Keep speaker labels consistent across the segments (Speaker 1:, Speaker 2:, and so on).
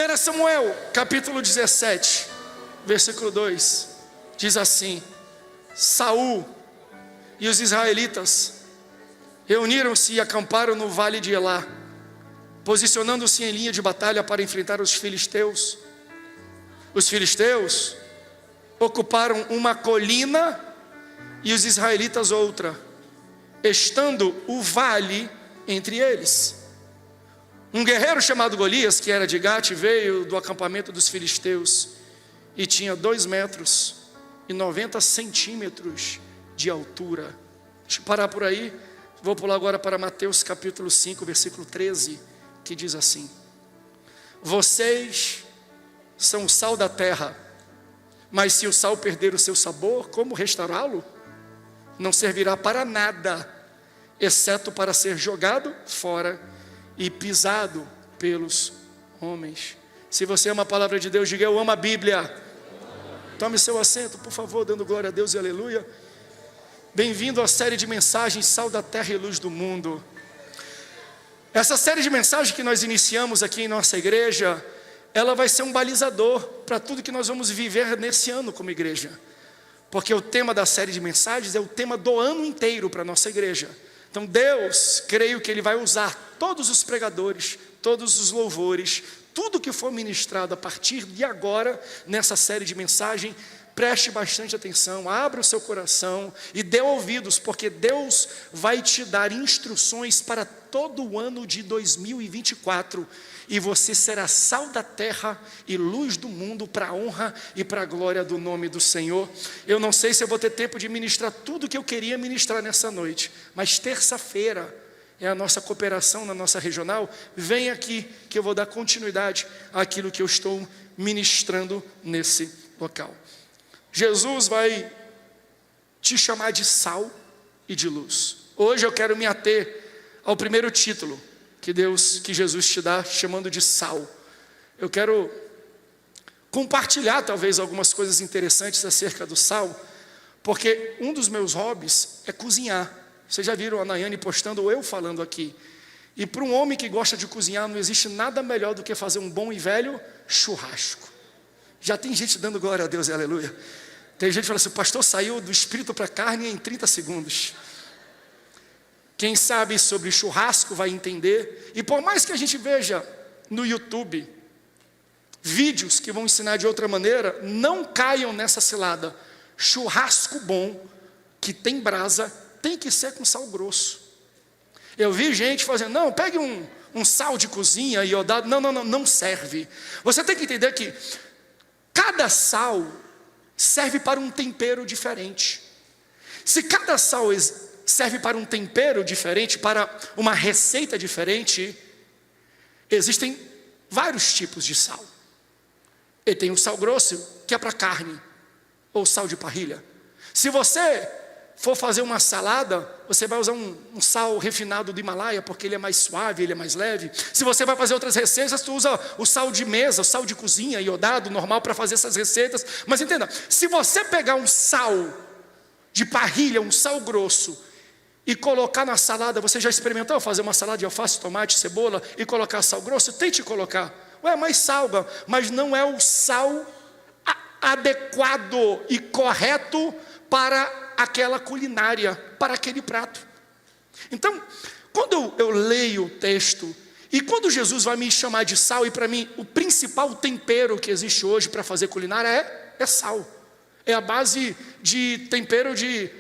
Speaker 1: 1 Samuel, capítulo 17, versículo 2, diz assim: Saul e os israelitas reuniram-se e acamparam no vale de Elá, posicionando-se em linha de batalha para enfrentar os filisteus. Os filisteus ocuparam uma colina e os israelitas outra, estando o vale entre eles. Um guerreiro chamado Golias, que era de Gate, veio do acampamento dos filisteus e tinha 2 metros e 90 centímetros de altura. Deixa eu parar por aí. Vou pular agora para Mateus capítulo 5, versículo 13, que diz assim: vocês são o sal da terra, mas se o sal perder o seu sabor, como restaurá-lo? Não servirá para nada, exceto para ser jogado fora e pisado pelos homens. Se você ama a palavra de Deus, diga: eu amo a Bíblia. Tome seu assento, por favor, dando glória a Deus e aleluia. Bem-vindo à série de mensagens Sal da Terra e Luz do Mundo. Essa série de mensagens que nós iniciamos aqui em nossa igreja, ela vai ser um balizador para tudo que nós vamos viver nesse ano como igreja. Porque o tema da série de mensagens é o tema do ano inteiro para a nossa igreja. Então Deus, creio que Ele vai usar todos os pregadores, todos os louvores, tudo que for ministrado a partir de agora, nessa série de mensagem. Preste bastante atenção, abra o seu coração e dê ouvidos, porque Deus vai te dar instruções para todo o ano de 2024, e você será sal da terra e luz do mundo, para a honra e para a glória do nome do Senhor. Eu não sei se eu vou ter tempo de ministrar tudo que eu queria ministrar nessa noite, mas terça-feira é a nossa cooperação na nossa regional. Vem aqui que eu vou dar continuidade àquilo que eu estou ministrando nesse local. Jesus vai te chamar de sal e de luz. Hoje eu quero me ater ao primeiro título que Jesus te dá, chamando de sal. Eu quero compartilhar talvez algumas coisas interessantes acerca do sal, porque um dos meus hobbies é cozinhar. Vocês já viram a Nayane postando ou eu falando aqui. E para um homem que gosta de cozinhar, não existe nada melhor do que fazer um bom e velho churrasco. Já tem gente dando glória a Deus e aleluia. Tem gente que fala assim: o pastor saiu do espírito para a carne em 30 segundos. Quem sabe sobre churrasco vai entender. E por mais que a gente veja no YouTube vídeos que vão ensinar de outra maneira, não caiam nessa cilada. Churrasco bom, que tem brasa, tem que ser com sal grosso. Eu vi gente fazendo: não, pegue um sal de cozinha iodado. Não serve. Você tem que entender que cada sal serve para um tempero diferente. Se cada sal serve para um tempero diferente, para uma receita diferente, existem vários tipos de sal. E tem o sal grosso, que é para carne, ou sal de parrilha. Se você for fazer uma salada, você vai usar um sal refinado do Himalaia, porque ele é mais suave, ele é mais leve. Se você vai fazer outras receitas, tu usa o sal de mesa, o sal de cozinha, iodado, normal, para fazer essas receitas. Mas entenda, se você pegar um sal de parrilha, um sal grosso, e colocar na salada, você já experimentou fazer uma salada de alface, tomate, cebola, e colocar sal grosso? Tente colocar. Mas salga, mas não é o sal adequado e correto para aquela culinária, para aquele prato. Então, quando eu leio o texto, e quando Jesus vai me chamar de sal, e para mim o principal tempero que existe hoje para fazer culinária é sal. É a base de tempero de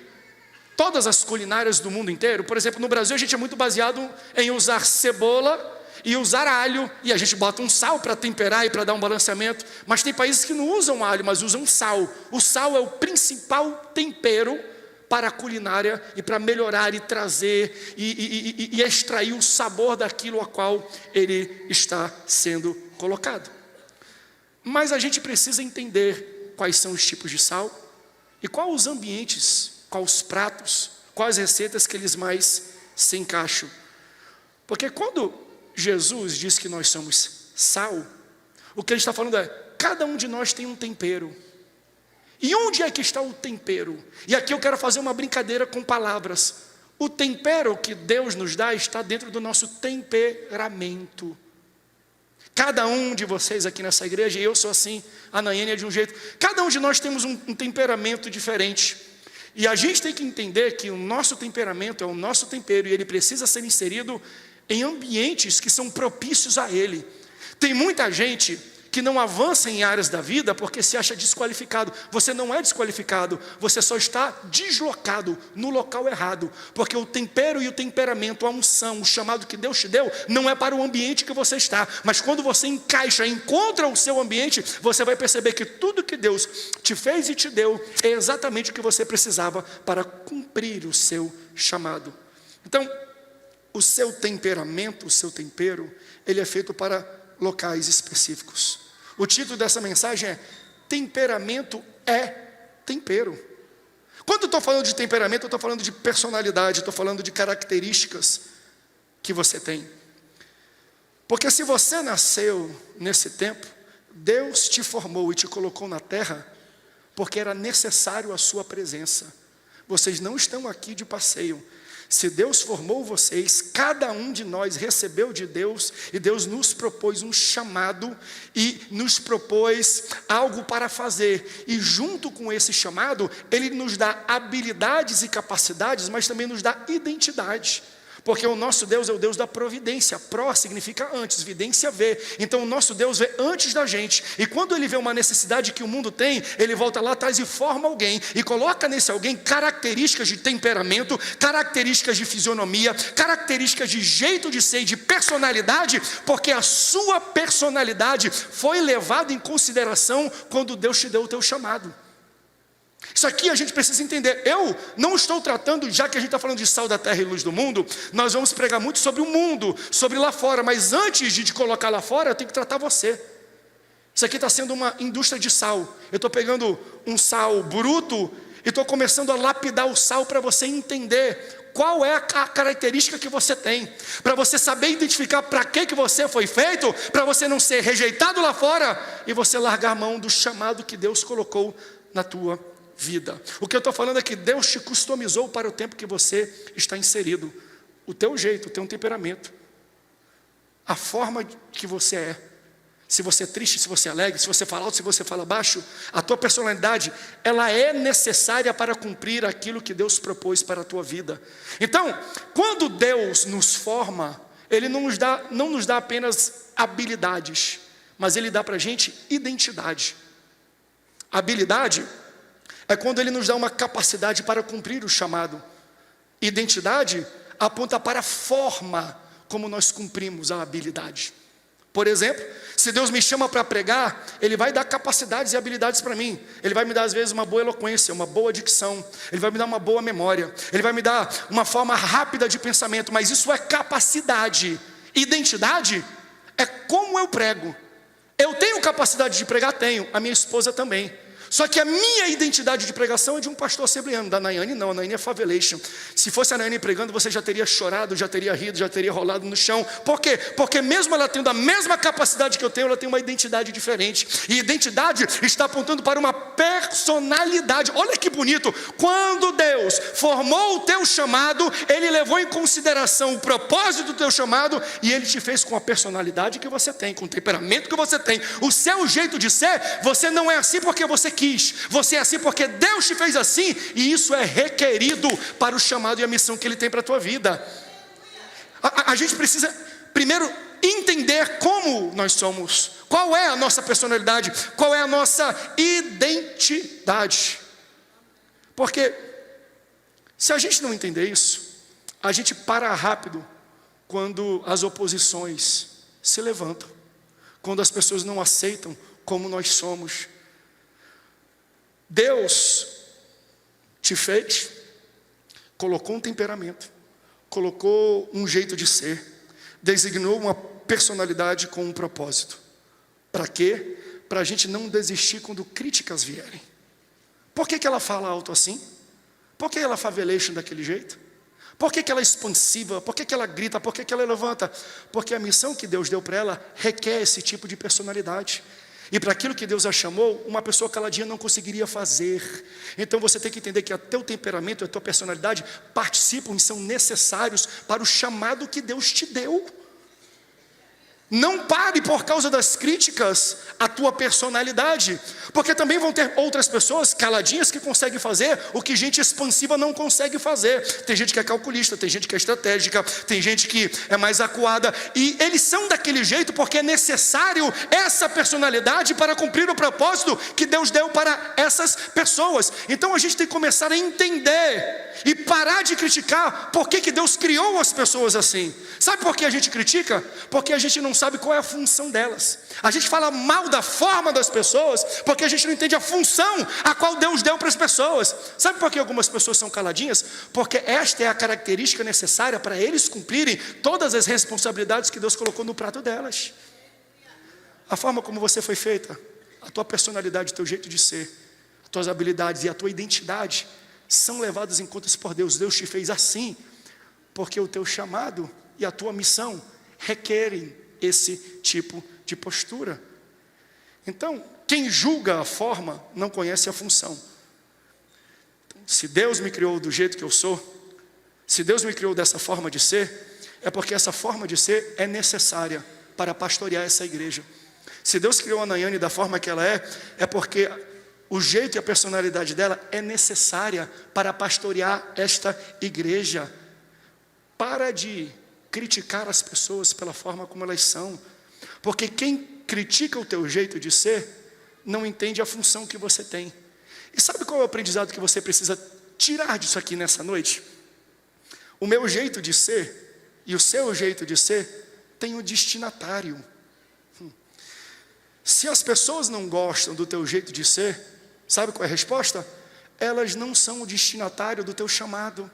Speaker 1: todas as culinárias do mundo inteiro. Por exemplo, no Brasil a gente é muito baseado em usar cebola e usar alho, e a gente bota um sal para temperar e para dar um balanceamento. Mas tem países que não usam alho, mas usam sal. O sal é o principal tempero para a culinária e para melhorar e trazer e extrair o sabor daquilo a qual ele está sendo colocado. Mas a gente precisa entender quais são os tipos de sal e quais os ambientes, quais os pratos, quais receitas que eles mais se encaixam. Porque quando Jesus diz que nós somos sal, o que ele está falando é: cada um de nós tem um tempero. E onde é que está o tempero? E aqui eu quero fazer uma brincadeira com palavras. O tempero que Deus nos dá está dentro do nosso temperamento. Cada um de vocês aqui nessa igreja, e eu sou assim, a Nayane é de um jeito, cada um de nós temos um temperamento diferente. E a gente tem que entender que o nosso temperamento é o nosso tempero, e ele precisa ser inserido em ambientes que são propícios a ele. Tem muita gente que não avança em áreas da vida porque se acha desqualificado. Você não é desqualificado, você só está deslocado no local errado, porque o tempero e o temperamento, a unção, o chamado que Deus te deu, não é para o ambiente que você está, mas quando você encaixa, encontra o seu ambiente, você vai perceber que tudo que Deus te fez e te deu é exatamente o que você precisava para cumprir o seu chamado. Então, o seu temperamento, o seu tempero, ele é feito para locais específicos. O título dessa mensagem é: temperamento é tempero. Quando eu estou falando de temperamento, eu estou falando de personalidade, estou falando de características que você tem. Porque se você nasceu nesse tempo, Deus te formou e te colocou na terra porque era necessário a sua presença. Vocês não estão aqui de passeio. Se Deus formou vocês, cada um de nós recebeu de Deus, e Deus nos propôs um chamado, e nos propôs algo para fazer, e junto com esse chamado, Ele nos dá habilidades e capacidades, mas também nos dá identidade. Porque o nosso Deus é o Deus da providência. Pró significa antes, vidência vê. Então o nosso Deus vê antes da gente. E quando Ele vê uma necessidade que o mundo tem, Ele volta lá atrás e forma alguém. E coloca nesse alguém características de temperamento, características de fisionomia, características de jeito de ser e de personalidade. Porque a sua personalidade foi levada em consideração quando Deus te deu o teu chamado. Isso aqui a gente precisa entender. Eu não estou tratando, já que a gente está falando de sal da terra e luz do mundo, nós vamos pregar muito sobre o mundo, sobre lá fora. Mas antes de te colocar lá fora, eu tenho que tratar você. Isso aqui está sendo uma indústria de sal. Eu estou pegando um sal bruto e estou começando a lapidar o sal para você entender qual é a característica que você tem, para você saber identificar para que você foi feito, para você não ser rejeitado lá fora e você largar a mão do chamado que Deus colocou na tua vida. O que eu estou falando é que Deus te customizou para o tempo que você está inserido. O teu jeito, o teu temperamento, a forma que você é. Se você é triste, se você é alegre, se você fala alto, se você fala baixo, a tua personalidade, ela é necessária para cumprir aquilo que Deus propôs para a tua vida. Então, quando Deus nos forma, Ele não nos dá apenas habilidades, mas Ele dá para a gente identidade. Habilidade é quando Ele nos dá uma capacidade para cumprir o chamado. Identidade aponta para a forma como nós cumprimos a habilidade. Por exemplo, se Deus me chama para pregar, Ele vai dar capacidades e habilidades para mim. Ele vai me dar às vezes uma boa eloquência, uma boa dicção. Ele vai me dar uma boa memória. Ele vai me dar uma forma rápida de pensamento. Mas isso é capacidade. Identidade é como eu prego. Eu tenho capacidade de pregar? Tenho. A minha esposa também. Só que a minha identidade de pregação é de um pastor assembleano. Da Nayane não, a Nayane é Favelation. Se fosse a Nayane pregando, você já teria chorado, já teria rido, já teria rolado no chão. Por quê? Porque mesmo ela tendo a mesma capacidade que eu tenho, ela tem uma identidade diferente. E identidade está apontando para uma personalidade. Olha que bonito. Quando Deus formou o teu chamado, Ele levou em consideração o propósito do teu chamado, e Ele te fez com a personalidade que você tem, com o temperamento que você tem, o seu jeito de ser. Você não é assim porque você quis, você é assim porque Deus te fez assim, e isso é requerido para o chamado e a missão que Ele tem para a tua vida. A gente precisa primeiro entender como nós somos, qual é a nossa personalidade, qual é a nossa identidade. Porque se a gente não entender isso, a gente para rápido quando as oposições se levantam, quando as pessoas não aceitam como nós somos. Deus te fez, colocou um temperamento, colocou um jeito de ser, designou uma personalidade com um propósito. Para quê? Para a gente não desistir quando críticas vierem. Por que ela fala alto assim? Por que ela Favelation daquele jeito? Por que ela é expansiva? Por que ela grita? Por que ela levanta? Porque a missão que Deus deu para ela requer esse tipo de personalidade. E para aquilo que Deus a chamou, uma pessoa caladinha não conseguiria fazer. Então você tem que entender que o teu temperamento, a tua personalidade participam e são necessários para o chamado que Deus te deu. Não pare por causa das críticas a tua personalidade, porque também vão ter outras pessoas caladinhas que conseguem fazer o que gente expansiva não consegue fazer. Tem gente que é calculista, tem gente que é estratégica, tem gente que é mais acuada, e eles são daquele jeito porque é necessário essa personalidade para cumprir o propósito que Deus deu para essas pessoas. Então a gente tem que começar a entender e parar de criticar por que Deus criou as pessoas assim. Sabe por que a gente critica? Porque a gente não sabe qual é a função delas. A gente fala mal da forma das pessoas porque a gente não entende a função a qual Deus deu para as pessoas. Sabe por que algumas pessoas são caladinhas? Porque esta é a característica necessária para eles cumprirem todas as responsabilidades que Deus colocou no prato delas. A forma como você foi feita, a tua personalidade, o teu jeito de ser, as tuas habilidades e a tua identidade são levadas em conta por Deus. Deus te fez assim porque o teu chamado e a tua missão requerem esse tipo de postura. Então, quem julga a forma não conhece a função. Então, se Deus me criou do jeito que eu sou, se Deus me criou dessa forma de ser, é porque essa forma de ser é necessária para pastorear essa igreja. Se Deus criou a Nayane da forma que ela é porque o jeito e a personalidade dela é necessária para pastorear esta igreja. Para de criticar as pessoas pela forma como elas são, porque quem critica o teu jeito de ser não entende a função que você tem. E sabe qual é o aprendizado que você precisa tirar disso aqui nessa noite? O meu jeito de ser e o seu jeito de ser tem um destinatário. Se as pessoas não gostam do teu jeito de ser, sabe qual é a resposta? Elas não são o destinatário do teu chamado.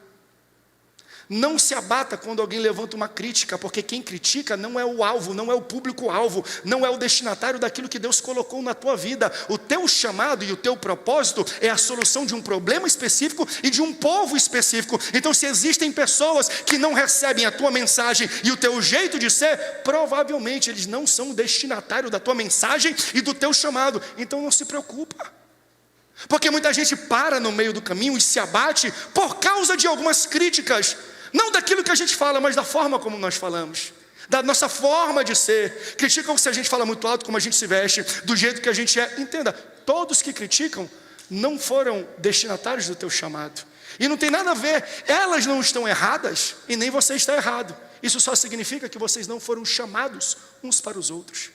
Speaker 1: Não se abata quando alguém levanta uma crítica, porque quem critica não é o alvo, não é o público-alvo, não é o destinatário daquilo que Deus colocou na tua vida. O teu chamado e o teu propósito é a solução de um problema específico e de um povo específico. Então, se existem pessoas que não recebem a tua mensagem e o teu jeito de ser, provavelmente eles não são o destinatário da tua mensagem e do teu chamado. Então não se preocupa, porque muita gente para no meio do caminho e se abate por causa de algumas críticas. Não daquilo que a gente fala, mas da forma como nós falamos, da nossa forma de ser. Criticam se a gente fala muito alto, como a gente se veste, do jeito que a gente é. Entenda, todos que criticam não foram destinatários do teu chamado. E não tem nada a ver, elas não estão erradas e nem você está errado. Isso só significa que vocês não foram chamados uns para os outros.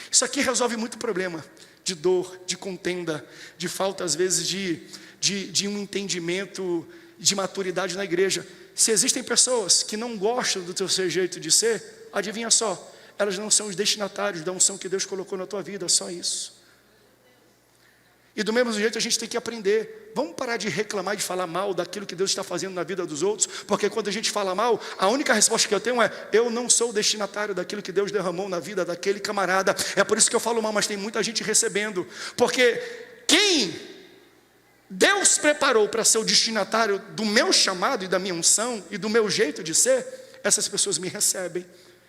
Speaker 1: Isso aqui resolve muito problema de dor, de contenda, de falta às vezes de um entendimento, de maturidade na igreja. Se existem pessoas que não gostam do teu jeito de ser, adivinha só, elas não são os destinatários da unção que Deus colocou na tua vida, só isso. E do mesmo jeito a gente tem que aprender. Vamos parar de reclamar, de falar mal daquilo que Deus está fazendo na vida dos outros, porque quando a gente fala mal, a única resposta que eu tenho é: eu não sou o destinatário daquilo que Deus derramou na vida daquele camarada. É por isso que eu falo mal, mas tem muita gente recebendo, porque quem Deus preparou para ser o destinatário do meu chamado e da minha unção e do meu jeito de ser, essas pessoas me recebem,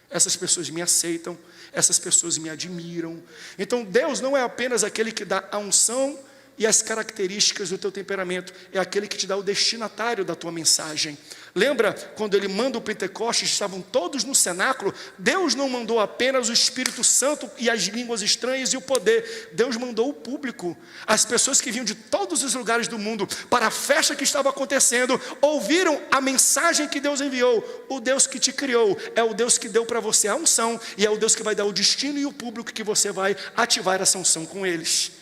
Speaker 1: essas pessoas me aceitam, essas pessoas me admiram. Então Deus não é apenas aquele que dá a unção e as características do teu temperamento, é aquele que te dá o destinatário da tua mensagem. Lembra quando ele manda o Pentecostes, estavam todos no cenáculo? Deus não mandou apenas o Espírito Santo e as línguas estranhas e o poder. Deus mandou o público, as pessoas que vinham de todos os lugares do mundo para a festa que estava acontecendo, ouviram a mensagem que Deus enviou. O Deus que te criou é o Deus que deu para você a unção e é o Deus que vai dar o destino e o público que você vai ativar essa unção com eles.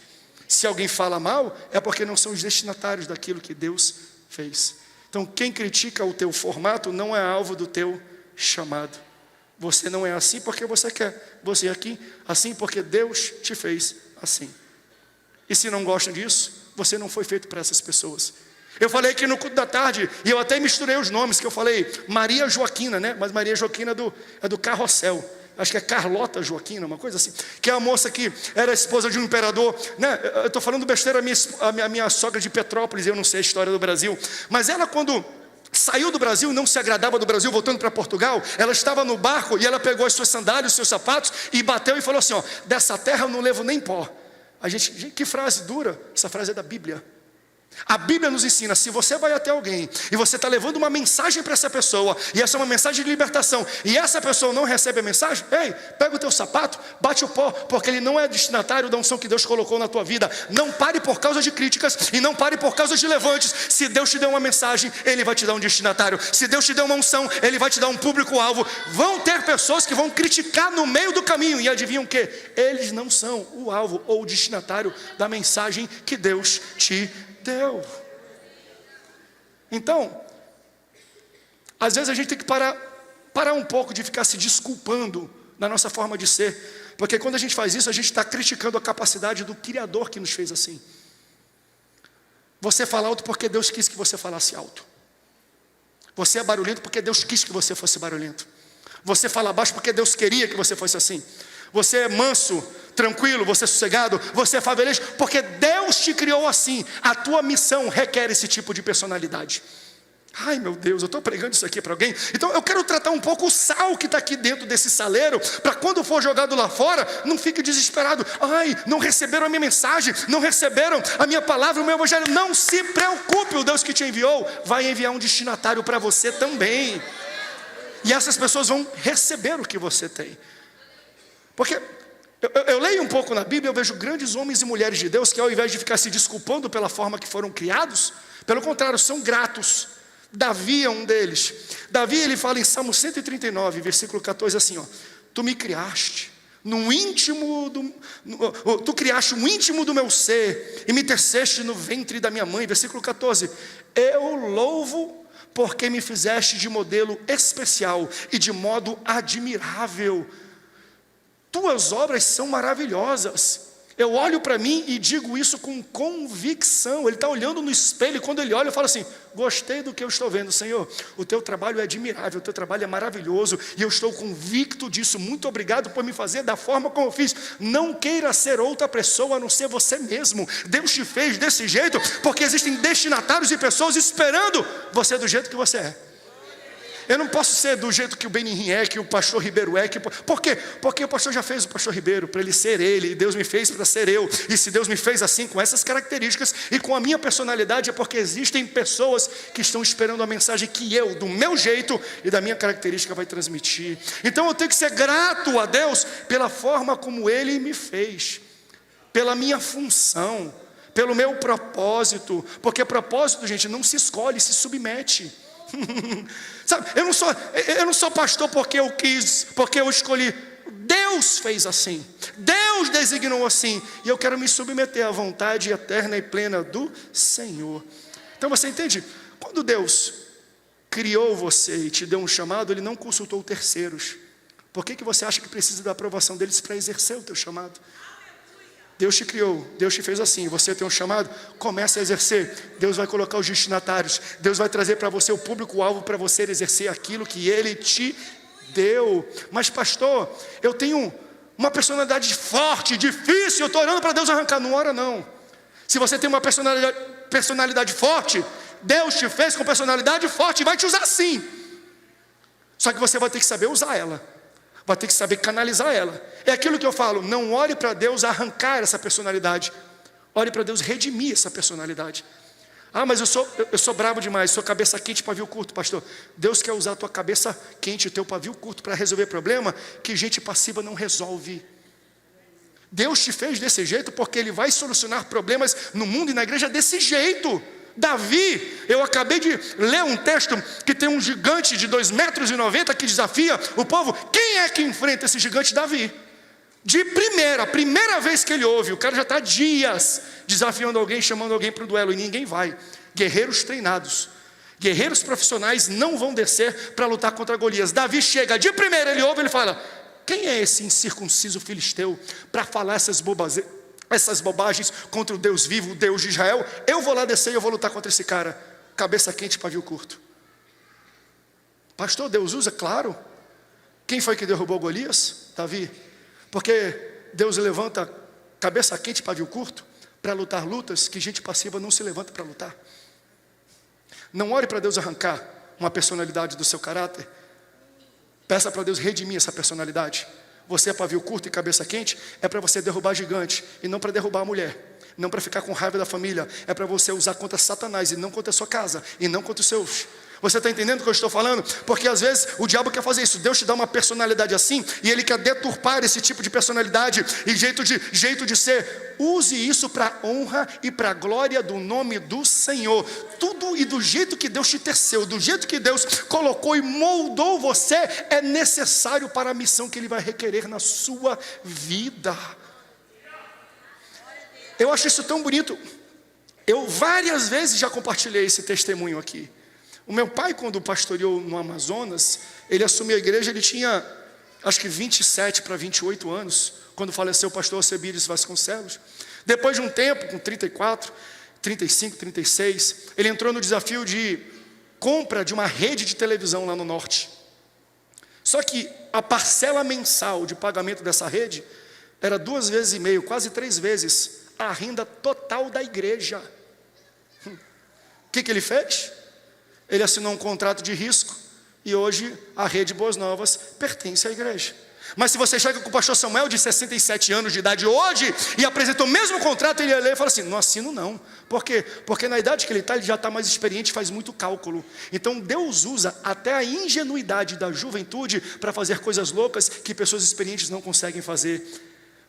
Speaker 1: Se alguém fala mal, é porque não são os destinatários daquilo que Deus fez. Então, quem critica o teu formato não é alvo do teu chamado. Você não é assim porque você quer. Você é aqui assim porque Deus te fez assim. E se não gostam disso, você não foi feito para essas pessoas. Eu falei aqui no culto da tarde, e eu até misturei os nomes, que eu falei Maria Joaquina, né? Mas Maria Joaquina é do Carrossel. Acho que é Carlota Joaquina, uma coisa assim. Que é a moça que era esposa de um imperador, né? Eu estou falando besteira, a minha sogra de Petrópolis, eu não sei a história do Brasil. Mas ela, quando saiu do Brasil, não se agradava do Brasil, voltando para Portugal, ela estava no barco e ela pegou as suas sandálias, os seus sapatos e bateu e falou assim: ó, dessa terra eu não levo nem pó. A gente, que frase dura, essa frase é da Bíblia. A Bíblia nos ensina, se você vai até alguém e você está levando uma mensagem para essa pessoa, e essa é uma mensagem de libertação, e essa pessoa não recebe a mensagem, ei, pega o teu sapato, bate o pó, porque ele não é destinatário da unção que Deus colocou na tua vida. Não pare por causa de críticas e não pare por causa de levantes. Se Deus te deu uma mensagem, Ele vai te dar um destinatário. Se Deus te deu uma unção, Ele vai te dar um público-alvo. Vão ter pessoas que vão criticar no meio do caminho, e adivinham o quê? Eles não são o alvo ou o destinatário da mensagem que Deus te deu. Então, às vezes a gente tem que parar um pouco de ficar se desculpando na nossa forma de ser, porque quando a gente faz isso, a gente está criticando a capacidade do Criador que nos fez assim. Você fala alto porque Deus quis que você falasse alto. Você é barulhento porque Deus quis que você fosse barulhento. Você fala baixo porque Deus queria que você fosse assim. Você é manso, tranquilo, você é sossegado, você é favelejo, porque Deus te criou assim. A tua missão requer esse tipo de personalidade. Ai meu Deus, eu estou pregando isso aqui para alguém. Então eu quero tratar um pouco o sal que está aqui dentro desse saleiro, para quando for jogado lá fora, não fique desesperado. Ai, não receberam a minha mensagem, não receberam a minha palavra, o meu evangelho. Não se preocupe, o Deus que te enviou vai enviar um destinatário para você também. E essas pessoas vão receber o que você tem. Porque eu leio um pouco na Bíblia, eu vejo grandes homens e mulheres de Deus que ao invés de ficar se desculpando pela forma que foram criados, pelo contrário, são gratos. Davi é um deles. Davi, ele fala em Salmo 139, versículo 14 assim, ó: tu me criaste no íntimo tu criaste o íntimo do meu ser e me teceste no ventre da minha mãe. Versículo 14: eu louvo porque me fizeste de modelo especial e de modo admirável. Tuas obras são maravilhosas. Eu olho para mim e digo isso com convicção. Ele está olhando no espelho e quando ele olha, eu falo assim: gostei do que eu estou vendo, Senhor. O teu trabalho é admirável, o teu trabalho é maravilhoso e eu estou convicto disso. Muito obrigado por me fazer da forma como eu fiz. Não queira ser outra pessoa a não ser você mesmo. Deus te fez desse jeito porque existem destinatários e pessoas esperando você do jeito que você é. Eu não posso ser do jeito que o Benihim é, que o pastor Ribeiro é. Por quê? Porque o pastor já fez o pastor Ribeiro para ele ser ele, e Deus me fez para ser eu. E se Deus me fez assim, com essas características e com a minha personalidade, é porque existem pessoas que estão esperando a mensagem que eu, do meu jeito e da minha característica, vai transmitir. Então eu tenho que ser grato a Deus pela forma como Ele me fez, pela minha função, pelo meu propósito. Porque propósito, gente, não se escolhe, se submete. Sabe, eu não sou pastor porque eu quis, porque eu escolhi. Deus fez assim, Deus designou assim, e eu quero me submeter à vontade eterna e plena do Senhor. Então você entende? Quando Deus criou você e te deu um chamado, Ele não consultou terceiros. Por que você acha que precisa da aprovação deles para exercer o teu chamado? Deus te criou, Deus te fez assim, você tem um chamado, comece a exercer. Deus vai colocar os destinatários, Deus vai trazer para você o público-alvo para você exercer aquilo que Ele te deu. Mas pastor, eu tenho uma personalidade forte, difícil, eu estou orando para Deus arrancar. Não ora não. Se você tem uma personalidade forte, Deus te fez com personalidade forte e vai te usar sim. Só que você vai ter que saber usar ela, vai ter que saber canalizar ela. É aquilo que eu falo: não ore para Deus arrancar essa personalidade, ore para Deus redimir essa personalidade. Ah, mas eu sou bravo demais, sou cabeça quente, pavio curto. Pastor, Deus quer usar a tua cabeça quente, o teu pavio curto para resolver problema que gente passiva não resolve. Deus te fez desse jeito porque Ele vai solucionar problemas no mundo e na igreja desse jeito. Davi, eu acabei de ler um texto que tem um gigante de 2,90 metros que desafia o povo. Quem é que enfrenta esse gigante? Davi. De primeira, a primeira vez que ele ouve, o cara já está dias desafiando alguém, chamando alguém para o duelo, e ninguém vai. Guerreiros treinados, guerreiros profissionais não vão descer para lutar contra Golias. Davi chega, de primeira ele ouve, ele fala: quem é esse incircunciso filisteu para falar essas bobagens contra o Deus vivo, o Deus de Israel? Eu vou lá descer e eu vou lutar contra esse cara. Cabeça quente, pavio curto. Pastor, Deus usa? Claro. Quem foi que derrubou Golias? Davi. Porque Deus levanta cabeça quente, pavio curto para lutar lutas que gente passiva não se levanta para lutar. Não ore para Deus arrancar uma personalidade do seu caráter. Peça para Deus redimir essa personalidade. Você é pavio curto e cabeça quente, é para você derrubar gigante e não para derrubar a mulher. não para ficar com raiva da família, é para você usar contra Satanás e não contra a sua casa, e não contra os seus. Você está entendendo o que eu estou falando? Porque às vezes o diabo quer fazer isso. Deus te dá uma personalidade assim, e ele quer deturpar esse tipo de personalidade e jeito de ser. Use isso para a honra e para a glória do nome do Senhor. Tudo e do jeito que Deus te teceu, do jeito que Deus colocou e moldou você, é necessário para a missão que Ele vai requerer na sua vida. Eu acho isso tão bonito. Eu várias vezes já compartilhei esse testemunho aqui. O meu pai, quando pastoreou no Amazonas, ele assumiu a igreja, ele tinha, acho que 27 para 28 anos, quando faleceu o pastor Alcebiades Vasconcelos. Depois de um tempo, com 34, 35, 36, ele entrou no desafio de compra de uma rede de televisão lá no norte. Só que a parcela mensal de pagamento dessa rede era 2,5 vezes, quase 3 vezes, a renda total da igreja. O que ele fez? Ele assinou um contrato de risco e hoje a Rede Boas Novas pertence à igreja. Mas se você chega com o pastor Samuel de 67 anos de idade hoje e apresenta o mesmo contrato, ele ia ler e fala assim, não assino não. Por quê? Porque na idade que ele já está mais experiente, faz muito cálculo. Então Deus usa até a ingenuidade da juventude para fazer coisas loucas que pessoas experientes não conseguem fazer.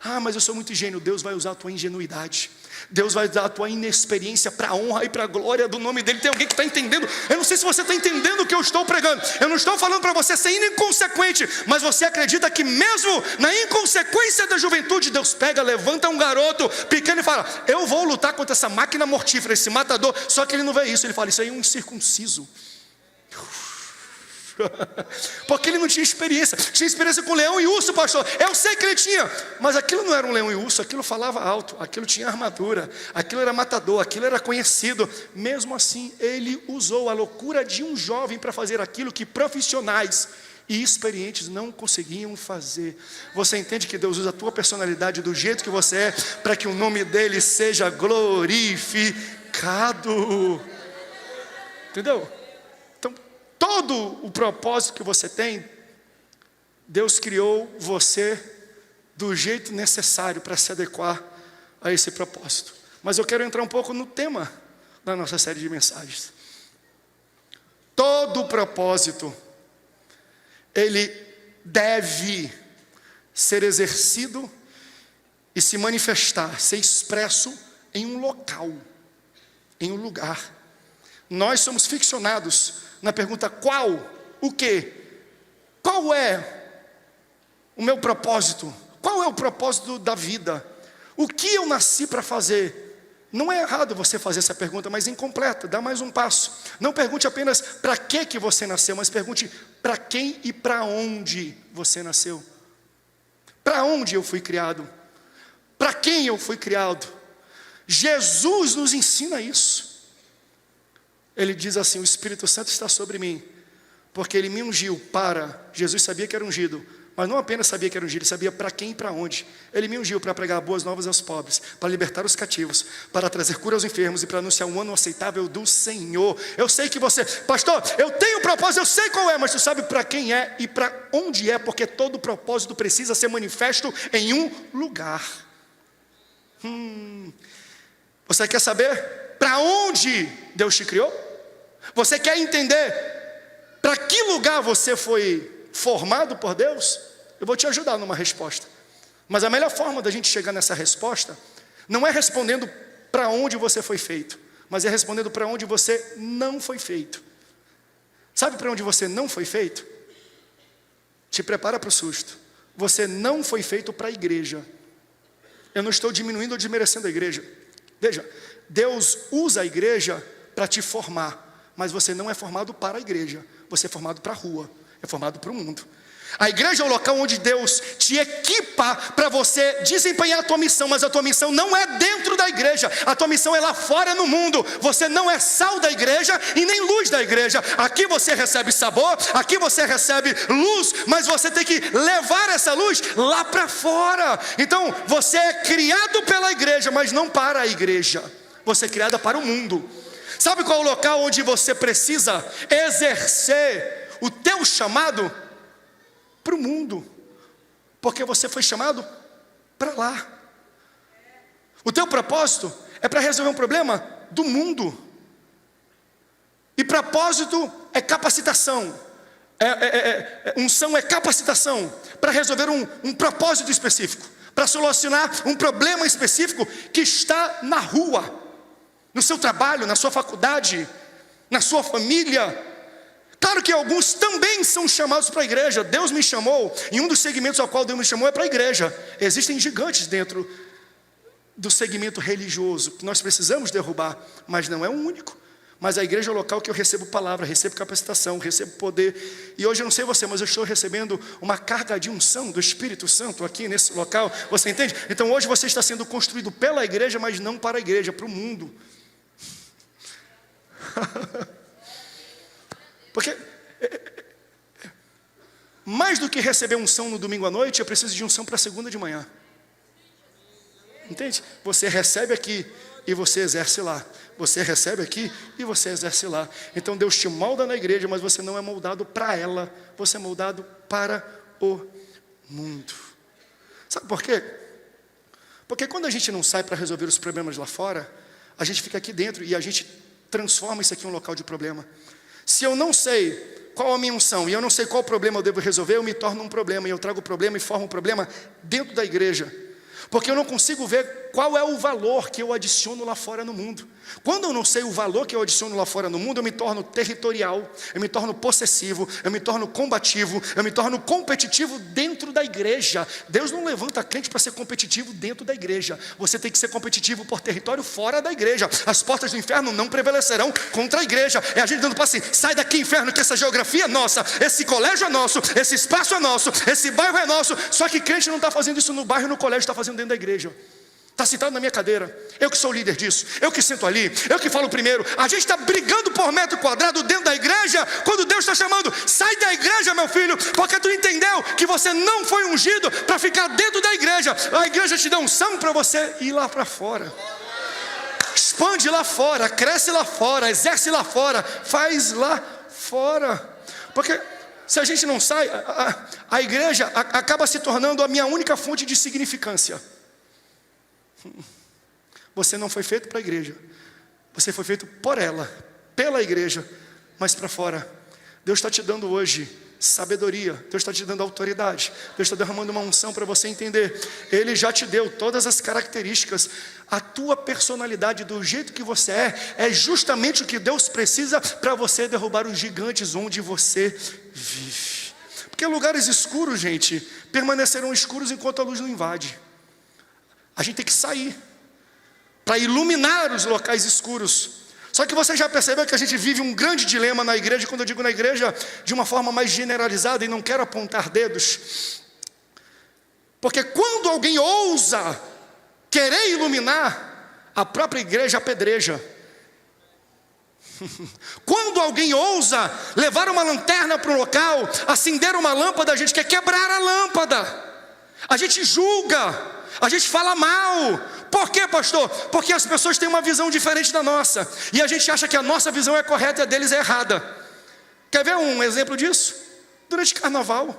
Speaker 1: Ah, mas eu sou muito ingênuo. Deus vai usar a tua ingenuidade. Deus vai usar a tua inexperiência para a honra e para a glória do nome dEle. Tem alguém que está entendendo? Eu não sei se você está entendendo o que eu estou pregando. Eu não estou falando para você ser inconsequente, mas você acredita que mesmo na inconsequência da juventude, Deus pega, levanta um garoto pequeno e fala, eu vou lutar contra essa máquina mortífera, esse matador. Só que ele não vê isso, ele fala, isso aí é um incircunciso. Porque ele não tinha experiência. Tinha experiência com leão e urso, pastor. Eu sei que ele tinha, mas aquilo não era um leão e urso. Aquilo falava alto, aquilo tinha armadura, aquilo era matador, aquilo era conhecido. Mesmo assim, ele usou a loucura de um jovem para fazer aquilo que profissionais e experientes não conseguiam fazer. Você entende que Deus usa a tua personalidade do jeito que você é, para que o nome dEle seja glorificado. Entendeu? Todo o propósito que você tem, Deus criou você do jeito necessário para se adequar a esse propósito. Mas eu quero entrar um pouco no tema da nossa série de mensagens. Todo o propósito, ele deve ser exercido e se manifestar, ser expresso em um local, em um lugar. Nós somos ficcionados na pergunta qual, o quê? Qual é o meu propósito? Qual é o propósito da vida? O que eu nasci para fazer? Não é errado você fazer essa pergunta, mas incompleta, dá mais um passo. Não pergunte apenas para que você nasceu, mas pergunte para quem e para onde você nasceu. Para onde eu fui criado? Para quem eu fui criado? Jesus nos ensina isso. Ele diz assim, o Espírito Santo está sobre mim, porque Ele me ungiu para... Jesus sabia que era ungido, mas não apenas sabia que era ungido, Ele sabia para quem e para onde. Ele me ungiu para pregar boas novas aos pobres, para libertar os cativos, para trazer cura aos enfermos e para anunciar um ano aceitável do Senhor. Eu sei que você... Pastor, eu tenho propósito, eu sei qual é, mas tu sabe para quem é e para onde é, porque todo propósito precisa ser manifesto em um lugar. Você quer saber para onde Deus te criou? Você quer entender para que lugar você foi formado por Deus? Eu vou te ajudar numa resposta. Mas a melhor forma da gente chegar nessa resposta não é respondendo para onde você foi feito, mas é respondendo para onde você não foi feito. Sabe para onde você não foi feito? Te prepara para o susto. Você não foi feito para a igreja. Eu não estou diminuindo ou desmerecendo a igreja. Veja, Deus usa a igreja para te formar, mas você não é formado para a igreja, você é formado para a rua, é formado para o mundo. A igreja é o local onde Deus te equipa para você desempenhar a tua missão, mas a tua missão não é dentro da igreja, a tua missão é lá fora no mundo. Você não é sal da igreja e nem luz da igreja. Aqui você recebe sabor, aqui você recebe luz, mas você tem que levar essa luz lá para fora. Então você é criado pela igreja, mas não para a igreja. Você é criada para o mundo. Sabe qual é o local onde você precisa exercer o teu chamado? Para o mundo, porque você foi chamado para lá. O teu propósito é para resolver um problema do mundo. E propósito é capacitação. Unção é capacitação para resolver um propósito específico, para solucionar um problema específico que está na rua, no seu trabalho, na sua faculdade, na sua família. Claro que alguns também são chamados para a igreja. Deus me chamou, e um dos segmentos ao qual Deus me chamou é para a igreja. Existem gigantes dentro do segmento religioso que nós precisamos derrubar, mas não é o único. Mas a igreja é o local que eu recebo palavra, recebo capacitação, recebo poder. E hoje eu não sei você, mas eu estou recebendo uma carga de unção do Espírito Santo aqui nesse local. Você entende? Então hoje você está sendo construído pela igreja, mas não para a igreja, para o mundo. Porque mais do que receber unção no domingo à noite, eu preciso de unção para segunda de manhã. Entende? Você recebe aqui e você exerce lá. Você recebe aqui e você exerce lá. Então Deus te molda na igreja, mas você não é moldado para ela. Você é moldado para o mundo. Sabe por quê? Porque quando a gente não sai para resolver os problemas lá fora, a gente fica aqui dentro e a gente transforma isso aqui em um local de problema. Se eu não sei qual a minha unção e eu não sei qual problema eu devo resolver, eu me torno um problema. E eu trago o problema e formo um problema dentro da igreja. Porque eu não consigo ver qual é o valor que eu adiciono lá fora no mundo. Quando eu não sei o valor que eu adiciono lá fora no mundo, eu me torno territorial, eu me torno possessivo, eu me torno combativo, eu me torno competitivo dentro da igreja. Deus não levanta crente para ser competitivo dentro da igreja. Você tem que ser competitivo por território fora da igreja. As portas do inferno não prevalecerão contra a igreja. É a gente dando para assim: sai daqui, inferno, que essa geografia é nossa, esse colégio é nosso, esse espaço é nosso, esse bairro é nosso. Só que crente não está fazendo isso no bairro, no colégio, está fazendo dentro da igreja. Está sentado na minha cadeira, eu que sou o líder disso, eu que sento ali, eu que falo primeiro. A gente está brigando por metro quadrado dentro da igreja, quando Deus está chamando: sai da igreja, meu filho, porque tu entendeu que você não foi ungido para ficar dentro da igreja. A igreja te dá unção para você ir lá para fora. Expande lá fora, cresce lá fora, exerce lá fora, faz lá fora. Porque se a gente não sai, a igreja acaba se tornando a minha única fonte de significância. Você não foi feito para a igreja, você foi feito por ela, pela igreja, mas para fora. Deus está te dando hoje sabedoria, Deus está te dando autoridade, Deus está derramando uma unção para você entender. Ele já te deu todas as características. A tua personalidade, do jeito que você é justamente o que Deus precisa para você derrubar os gigantes onde você vive. Porque lugares escuros, gente, permanecerão escuros enquanto a luz não invade. A gente tem que sair para iluminar os locais escuros. Só que você já percebeu que a gente vive um grande dilema na igreja. Quando eu digo na igreja, de uma forma mais generalizada, e não quero apontar dedos, porque quando alguém ousa querer iluminar, a própria igreja apedreja. Quando alguém ousa levar uma lanterna para um local, acender uma lâmpada, a gente quer quebrar a lâmpada, a gente julga, a gente fala mal. Por quê, pastor? Porque as pessoas têm uma visão diferente da nossa, e a gente acha que a nossa visão é correta e a deles é errada. Quer ver um exemplo disso? Durante carnaval,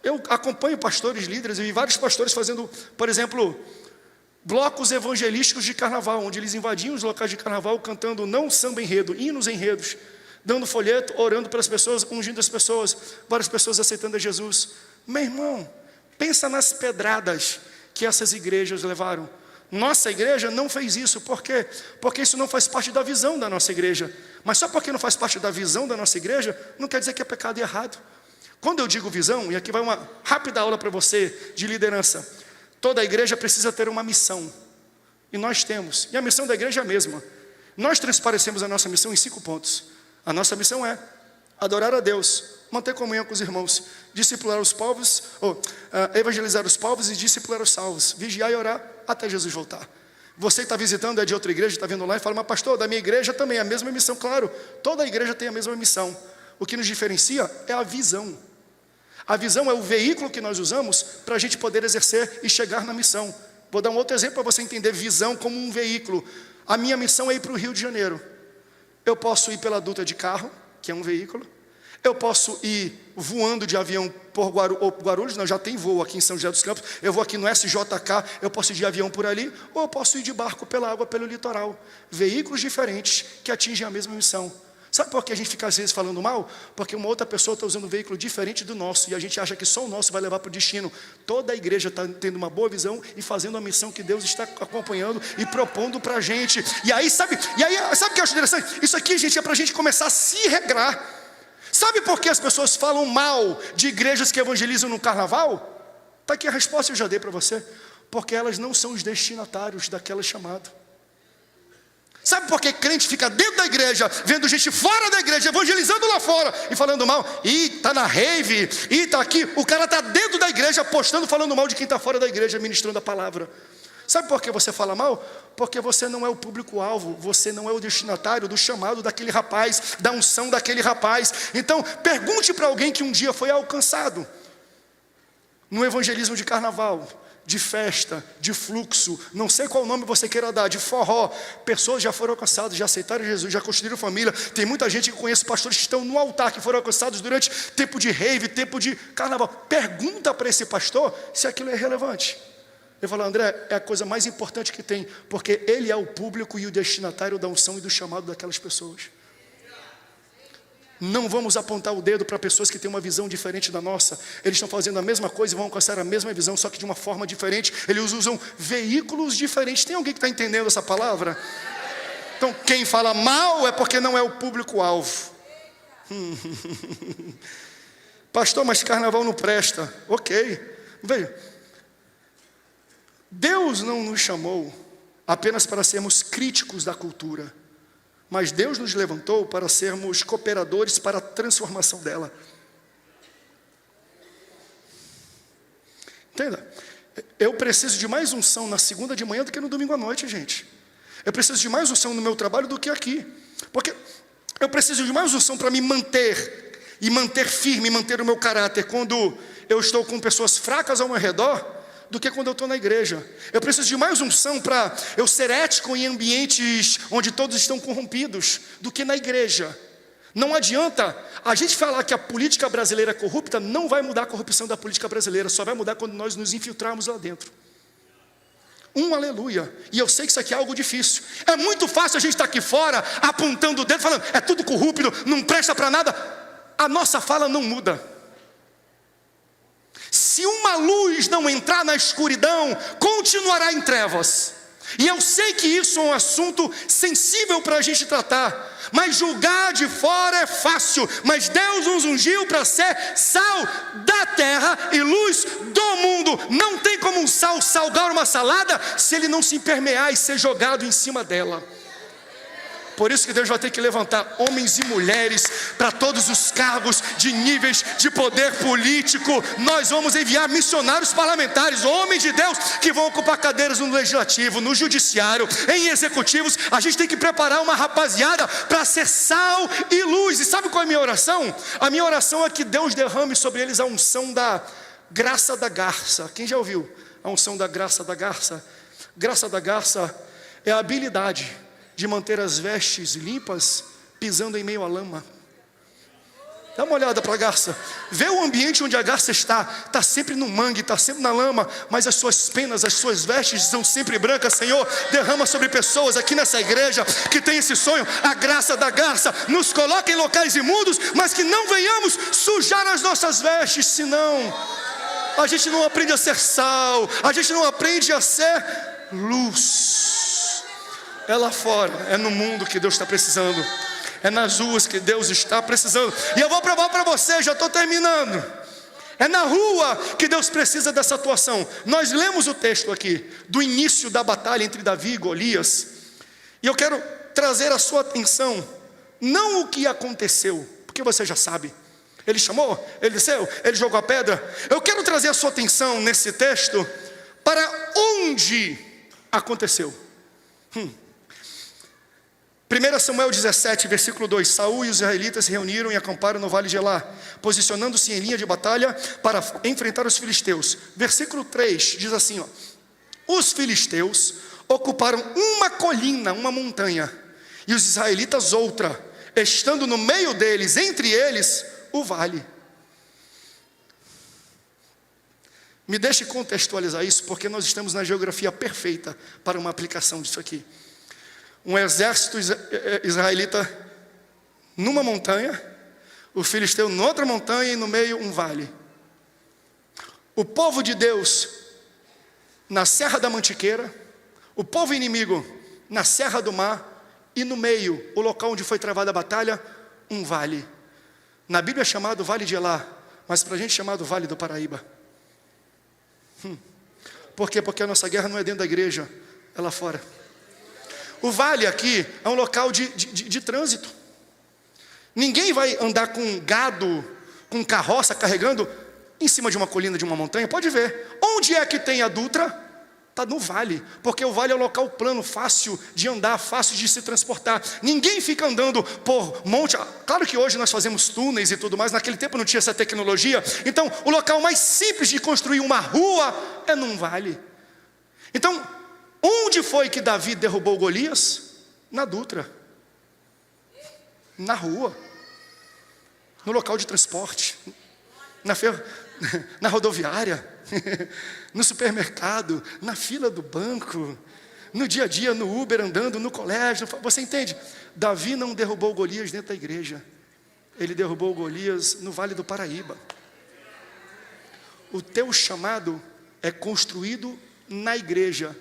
Speaker 1: eu acompanho pastores, líderes, e vi vários pastores fazendo, por exemplo, blocos evangelísticos de carnaval, onde eles invadiam os locais de carnaval, cantando não samba enredo, hinos enredos, dando folheto, orando para as pessoas, ungindo as pessoas, várias pessoas aceitando a Jesus. Meu irmão, pensa nas pedradas que essas igrejas levaram. Nossa igreja não fez isso. Por quê? Porque isso não faz parte da visão da nossa igreja. Mas só porque não faz parte da visão da nossa igreja, não quer dizer que é pecado e errado. Quando eu digo visão, e aqui vai uma rápida aula para você de liderança. Toda a igreja precisa ter uma missão, e nós temos, e a missão da igreja é a mesma. Nós transparecemos a nossa missão em 5 pontos. A nossa missão é adorar a Deus, manter comunhão com os irmãos, discipular os povos, evangelizar os povos e discipular os salvos, vigiar e orar até Jesus voltar. Você que está visitando é de outra igreja, está vindo lá e fala: mas pastor, da minha igreja também é a mesma missão. Claro, toda a igreja tem a mesma missão. O que nos diferencia é a visão. A visão é o veículo que nós usamos para a gente poder exercer e chegar na missão. Vou dar um outro exemplo para você entender visão como um veículo. A minha missão é ir para o Rio de Janeiro. Eu posso ir pela Dutra de carro, que é um veículo. Eu posso ir voando de avião por Guarulhos, não, já tem voo aqui em São José dos Campos. Eu vou aqui no SJK, eu posso ir de avião por ali, ou eu posso ir de barco pela água, pelo litoral. Veículos diferentes que atingem a mesma missão. Sabe por que a gente fica às vezes falando mal? Porque uma outra pessoa está usando um veículo diferente do nosso, e a gente acha que só o nosso vai levar para o destino. Toda a igreja está tendo uma boa visão e fazendo a missão que Deus está acompanhando e propondo para a gente. E aí sabe o que eu acho interessante? Isso aqui, gente, é para a gente começar a se regrar. Sabe por que as pessoas falam mal de igrejas que evangelizam no carnaval? Está aqui a resposta, eu já dei para você. Porque elas não são os destinatários daquela chamada. Sabe por que crente fica dentro da igreja, vendo gente fora da igreja, evangelizando lá fora e falando mal? Está na rave, está aqui. O cara está dentro da igreja, postando, falando mal de quem está fora da igreja, ministrando a palavra. Sabe por que você fala mal? Porque você não é o público-alvo, você não é o destinatário do chamado daquele rapaz, da unção daquele rapaz. Então, pergunte para alguém que um dia foi alcançado no evangelismo de carnaval, de festa, de fluxo, não sei qual nome você queira dar, de forró. Pessoas já foram alcançadas, já aceitaram Jesus, já construíram família. Tem muita gente que conhece pastores que estão no altar, que foram alcançados durante tempo de rave, tempo de carnaval. Pergunta para esse pastor se aquilo é relevante. Ele fala: André, é a coisa mais importante que tem, porque ele é o público e o destinatário da unção e do chamado daquelas pessoas. Não vamos apontar o dedo para pessoas que têm uma visão diferente da nossa. Eles estão fazendo a mesma coisa e vão alcançar a mesma visão, só que de uma forma diferente. Eles usam veículos diferentes. Tem alguém que está entendendo essa palavra? Então, quem fala mal é porque não é o público-alvo. Pastor, mas carnaval não presta. Ok, veja. Deus não nos chamou apenas para sermos críticos da cultura, mas Deus nos levantou para sermos cooperadores para a transformação dela. Entenda? Eu preciso de mais unção na segunda de manhã do que no domingo à noite, gente. Eu preciso de mais unção no meu trabalho do que aqui. Porque eu preciso de mais unção para me manter, e manter firme, manter o meu caráter, quando eu estou com pessoas fracas ao meu redor, do que quando eu estou na igreja. Eu preciso de mais unção para eu ser ético em ambientes onde todos estão corrompidos, do que na igreja. Não adianta a gente falar que a política brasileira é corrupta, não vai mudar a corrupção da política brasileira, só vai mudar quando nós nos infiltrarmos lá dentro. Aleluia. E eu sei que isso aqui é algo difícil. É muito fácil a gente estar aqui fora, apontando o dedo, falando, é tudo corrupto, não presta para nada. A nossa fala não muda. Se uma luz não entrar na escuridão, continuará em trevas. E eu sei que isso é um assunto sensível para a gente tratar, mas julgar de fora é fácil. Mas Deus nos ungiu para ser sal da terra e luz do mundo. Não tem como um sal salgar uma salada se ele não se impermear e ser jogado em cima dela. Por isso que Deus vai ter que levantar homens e mulheres para todos os cargos de níveis de poder político. Nós vamos enviar missionários parlamentares, homens de Deus que vão ocupar cadeiras no legislativo, no judiciário, em executivos. A gente tem que preparar uma rapaziada para ser sal e luz. E sabe qual é a minha oração? A minha oração é que Deus derrame sobre eles a unção da graça da garça. Quem já ouviu a unção da graça da garça? Graça da garça é a habilidade de manter as vestes limpas, pisando em meio à lama. Dá uma olhada para a garça. Vê o ambiente onde a garça está sempre no mangue, está sempre na lama, mas as suas penas, as suas vestes são sempre brancas. Senhor, derrama sobre pessoas aqui nessa igreja que tem esse sonho, a graça da garça. Nos coloca em locais imundos, mas que não venhamos sujar as nossas vestes, senão a gente não aprende a ser sal, a gente não aprende a ser luz. É lá fora, é no mundo que Deus está precisando, é nas ruas que Deus está precisando. E eu vou provar para você, já estou terminando. É na rua que Deus precisa dessa atuação. Nós lemos o texto aqui do início da batalha entre Davi e Golias, e eu quero trazer a sua atenção, não o que aconteceu, porque você já sabe. Ele chamou, ele desceu, ele jogou a pedra. Eu quero trazer a sua atenção nesse texto para onde aconteceu. 1 Samuel 17, versículo 2. Saul e os israelitas se reuniram e acamparam no vale de Elá, posicionando-se em linha de batalha para enfrentar os filisteus. Versículo 3 diz assim, os filisteus ocuparam uma colina, uma montanha, e os israelitas outra, estando no meio deles, entre eles, o vale. Me deixe contextualizar isso, porque nós estamos na geografia perfeita para uma aplicação disso aqui. Um exército israelita numa montanha, o filisteu noutra montanha e no meio um vale. O povo de Deus na Serra da Mantiqueira, o povo inimigo na Serra do Mar, e no meio, o local onde foi travada a batalha, um vale. Na Bíblia é chamado Vale de Elá, mas para a gente é chamado Vale do Paraíba. Por quê? Porque a nossa guerra não é dentro da igreja, é lá fora. O vale aqui é um local de trânsito. Ninguém vai andar com gado, com carroça carregando em cima de uma colina, de uma montanha. Pode ver, onde é que tem a Dutra? Está no vale, porque o vale é um local plano, fácil de andar, fácil de se transportar. Ninguém fica andando por monte. Claro que hoje nós fazemos túneis e tudo mais, naquele tempo não tinha essa tecnologia. Então o local mais simples de construir uma rua é num vale. Então, onde foi que Davi derrubou Golias? Na Dutra, na rua, no local de transporte, na rodoviária, no supermercado, na fila do banco, no dia a dia, no Uber, andando, no colégio. Você entende? Davi não derrubou Golias dentro da igreja, ele derrubou Golias no Vale do Paraíba. O teu chamado é construído na igreja,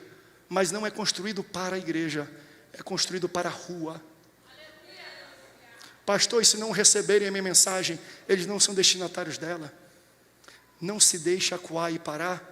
Speaker 1: mas não é construído para a igreja, é construído para a rua. Pastor, e se não receberem a minha mensagem, eles não são destinatários dela. Não se deixe acuar e parar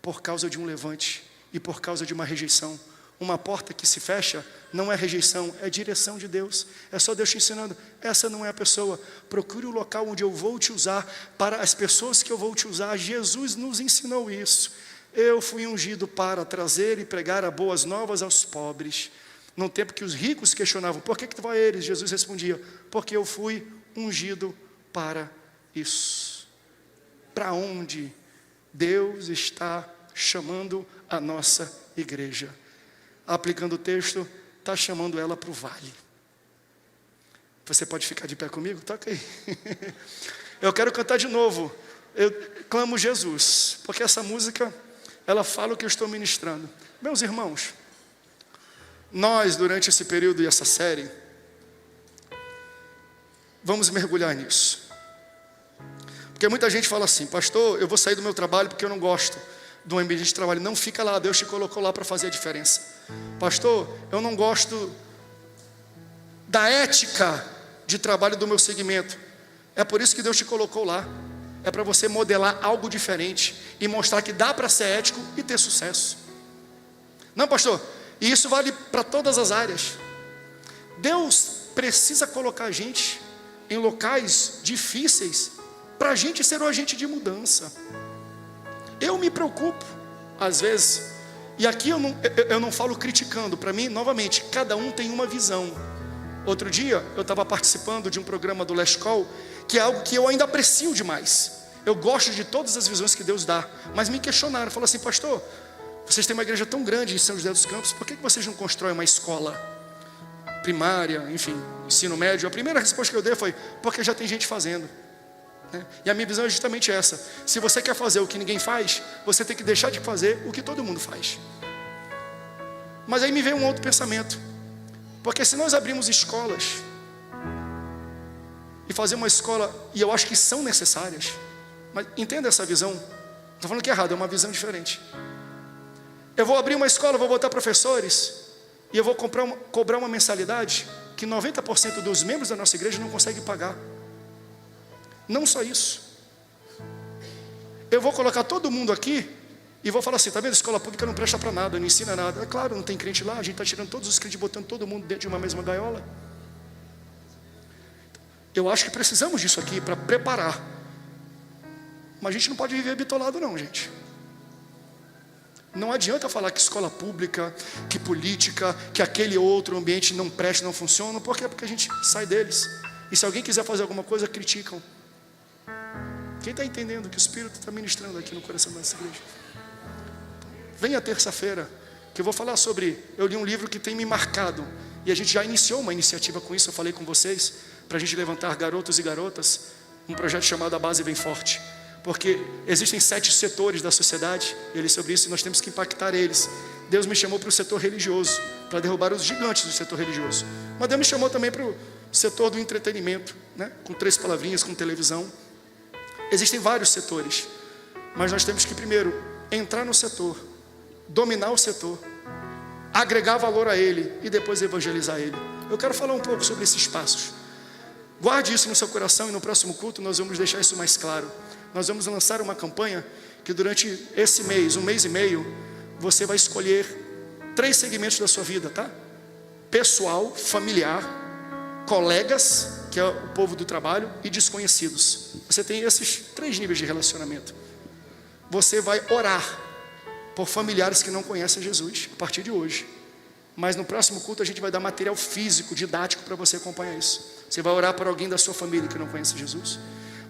Speaker 1: por causa de um levante e por causa de uma rejeição. Uma porta que se fecha não é rejeição, é direção de Deus. É só Deus te ensinando, essa não é a pessoa. Procure o local onde eu vou te usar para as pessoas que eu vou te usar. Jesus nos ensinou isso. Eu fui ungido para trazer e pregar as boas novas aos pobres. No tempo que os ricos questionavam, por que tu vai a eles? Jesus respondia, porque eu fui ungido para isso. Para onde Deus está chamando a nossa igreja. Aplicando o texto, está chamando ela para o vale. Você pode ficar de pé comigo? Toca aí. Eu quero cantar de novo. Eu clamo Jesus, porque essa música, ela fala o que eu estou ministrando. Meus irmãos, nós durante esse período e essa série, vamos mergulhar nisso. Porque muita gente fala assim, pastor, eu vou sair do meu trabalho porque eu não gosto do ambiente de trabalho. Não fica lá, Deus te colocou lá para fazer a diferença. Pastor, eu não gosto da ética de trabalho do meu segmento. É por isso que Deus te colocou lá. É para você modelar algo diferente e mostrar que dá para ser ético e ter sucesso. Não, pastor, e isso vale para todas as áreas. Deus precisa colocar a gente em locais difíceis para a gente ser um agente de mudança. Eu me preocupo, às vezes, e aqui eu não falo criticando, para mim, novamente, cada um tem uma visão. Outro dia, eu estava participando de um programa do Last Call, que é algo que eu ainda aprecio demais. Eu gosto de todas as visões que Deus dá, mas me questionaram, falaram assim, pastor, vocês têm uma igreja tão grande em São José dos Campos, por que vocês não constroem uma escola primária, enfim, ensino médio? A primeira resposta que eu dei foi, porque já tem gente fazendo. E a minha visão é justamente essa. Se você quer fazer o que ninguém faz, você tem que deixar de fazer o que todo mundo faz. Mas aí me veio um outro pensamento, porque se nós abrimos escolas e fazer uma escola, e eu acho que são necessárias, mas entenda essa visão, não estou falando que é errado, é uma visão diferente. Eu vou abrir uma escola, vou botar professores, e eu vou cobrar uma mensalidade que 90% dos membros da nossa igreja não conseguem pagar. Não só isso, eu vou colocar todo mundo aqui e vou falar assim, tá vendo, a escola pública não presta para nada, não ensina nada. É claro, não tem crente lá, a gente está tirando todos os crentes, botando todo mundo dentro de uma mesma gaiola. Eu acho que precisamos disso aqui para preparar, mas a gente não pode viver bitolado não, gente. Não adianta falar que escola pública, que política, que aquele outro ambiente não presta, não funciona. Por quê? Porque a gente sai deles, e se alguém quiser fazer alguma coisa, criticam. Quem está entendendo o que o Espírito está ministrando aqui no coração dessa igreja? Venha terça-feira, que eu vou falar sobre, eu li um livro que tem me marcado, e a gente já iniciou uma iniciativa com isso, eu falei com vocês, para a gente levantar garotos e garotas, um projeto chamado A Base Vem Forte, porque existem 7 setores da sociedade, e ele sobre isso nós temos que impactar eles. Deus me chamou para o setor religioso, para derrubar os gigantes do setor religioso, mas Deus me chamou também para o setor do entretenimento, né? Com 3 palavrinhas, com televisão. Existem vários setores, mas nós temos que primeiro entrar no setor, dominar o setor, agregar valor a ele e depois evangelizar ele. Eu quero falar um pouco sobre esses passos. Guarde isso no seu coração, e no próximo culto nós vamos deixar isso mais claro. Nós vamos lançar uma campanha que durante esse mês, 1 mês e meio, você vai escolher 3 segmentos da sua vida, tá? Pessoal, familiar, colegas, que é o povo do trabalho, e desconhecidos. Você tem esses 3 níveis de relacionamento. Você vai orar por familiares que não conhecem Jesus a partir de hoje. Mas no próximo culto a gente vai dar material físico, didático, para você acompanhar isso. Você vai orar por alguém da sua família que não conhece Jesus.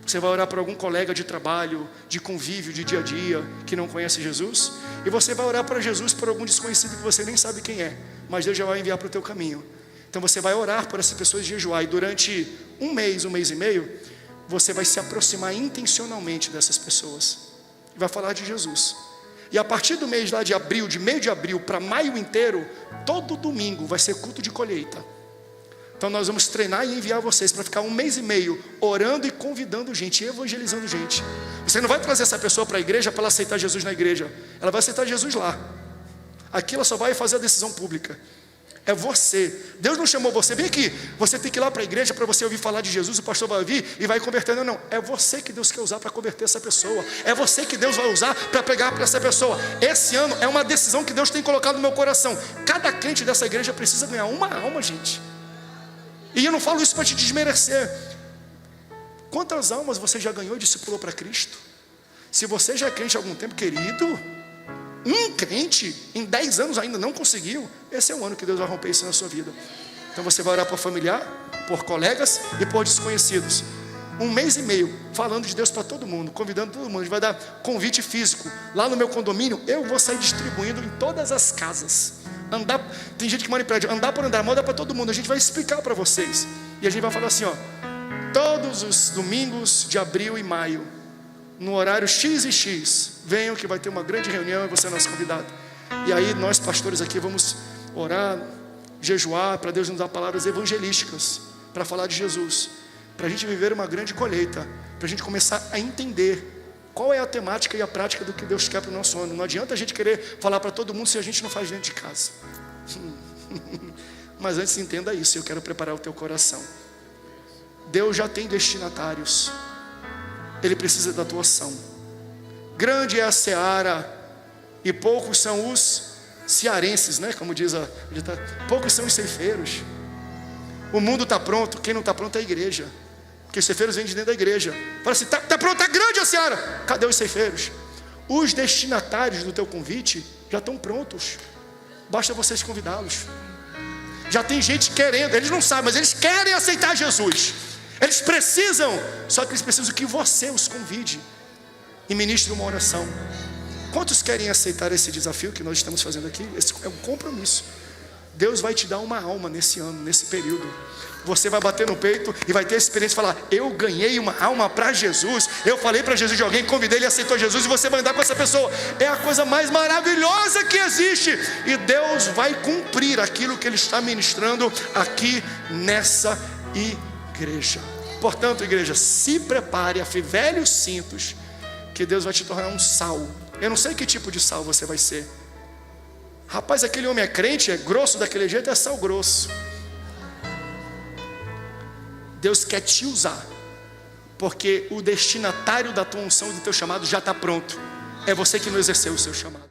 Speaker 1: Você vai orar por algum colega de trabalho, de convívio, de dia a dia, que não conhece Jesus. E você vai orar para Jesus por algum desconhecido que você nem sabe quem é, mas Deus já vai enviar para o teu caminho. Então você vai orar por essas pessoas e jejuar. E durante 1 mês, 1 mês e meio, você vai se aproximar intencionalmente dessas pessoas. E vai falar de Jesus. E a partir do mês lá de abril, de meio de abril para maio inteiro, todo domingo vai ser culto de colheita. Então nós vamos treinar e enviar vocês para ficar 1 mês e meio orando e convidando gente, evangelizando gente. Você não vai trazer essa pessoa para a igreja para ela aceitar Jesus na igreja. Ela vai aceitar Jesus lá. Aqui ela só vai fazer a decisão pública. É você. Deus não chamou você, vem aqui, você tem que ir lá para a igreja para você ouvir falar de Jesus, o pastor vai ouvir e vai converter. Não, é você que Deus quer usar para converter essa pessoa. É você que Deus vai usar para pregar para essa pessoa. Esse ano é uma decisão que Deus tem colocado no meu coração. Cada crente dessa igreja precisa ganhar uma alma, gente. E eu não falo isso para te desmerecer. Quantas almas você já ganhou e discipulou para Cristo? Se você já é crente há algum tempo, querido, um crente em 10 anos ainda não conseguiu, esse é o ano que Deus vai romper isso na sua vida. Então você vai orar por familiar, por colegas e por desconhecidos. 1 mês e meio falando de Deus para todo mundo, convidando todo mundo. A gente vai dar convite físico. Lá no meu condomínio, eu vou sair distribuindo em todas as casas. Tem gente que mora em prédio, andar por andar, moda para todo mundo. A gente vai explicar para vocês. E a gente vai falar assim, ó, todos os domingos de abril e maio, no horário X e X, venham que vai ter uma grande reunião e você é nosso convidado. E aí nós pastores aqui vamos orar, jejuar, para Deus nos dar palavras evangelísticas, para falar de Jesus, para a gente viver uma grande colheita, para a gente começar a entender qual é a temática e a prática do que Deus quer para o nosso ano. Não adianta a gente querer falar para todo mundo se a gente não faz dentro de casa. Mas antes entenda isso, eu quero preparar o teu coração. Deus já tem destinatários. Ele precisa da tua ação. Grande é a seara e poucos são os cearenses, né? Como diz poucos são os ceifeiros. O mundo está pronto, quem não está pronto é a igreja. Porque os ceifeiros vêm de dentro da igreja. Fala assim, tá pronto, tá grande a seara. Cadê os ceifeiros? Os destinatários do teu convite já estão prontos. Basta vocês convidá-los. Já tem gente querendo, eles não sabem, mas eles querem aceitar Jesus. Eles precisam, só que eles precisam que você os convide e ministre uma oração. Quantos querem aceitar esse desafio que nós estamos fazendo aqui? Esse é um compromisso. Deus vai te dar uma alma nesse ano, nesse período. Você vai bater no peito e vai ter a experiência de falar, eu ganhei uma alma para Jesus. Eu falei para Jesus de alguém, convidei, ele aceitou Jesus e você vai andar com essa pessoa. É a coisa mais maravilhosa que existe. E Deus vai cumprir aquilo que Ele está ministrando aqui nessa igreja. Portanto, igreja, se prepare, afivele os cintos, que Deus vai te tornar um sal. Eu não sei que tipo de sal você vai ser. Rapaz, aquele homem é crente, é grosso daquele jeito, é sal grosso. Deus quer te usar, porque o destinatário da tua unção e do teu chamado já está pronto. É você que não exerceu o seu chamado.